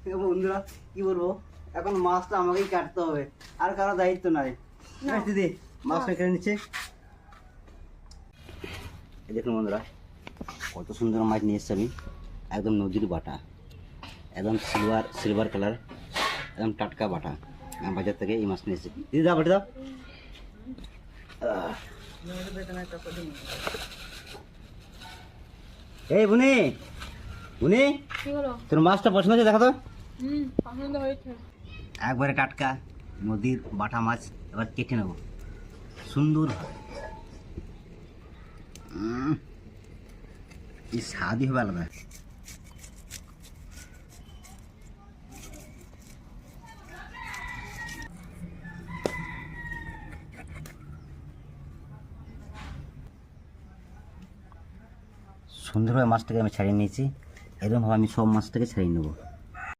বন্ধুরা কি বলবো, এখন মাছটা আমাকেই কাটতে হবে, আর কারো দায়িত্ব নাই। দিদি মাছটা কেটে নিচ্ছে। এই দেখুন বন্ধুরা, কত সুন্দর মাছ নিয়ে এসছি আমি, একদম নদীর বাটা, একদম সিলভার কালার, একদম টাটকা বাটা। আমি বাজার থেকে এই মাছ নিয়ে এসেছি। দিদি দাও, বাটি দাও। এই বুনি, বুনি, তোর মাছটা পছন্দ হয়েছে? দেখা তো। পছন্দ হয়েছে। একবারে টাটকা নদীর বাটা মাছ, এবার কেটে নেব সুন্দর। এই স্বাদই হবে আলাদা। সুন্দরভাবে মাছটাকে আমি ছাড়িয়ে নিয়েছি, এরকমভাবে আমি সব মাছটাকে ছাড়িয়ে নেবো।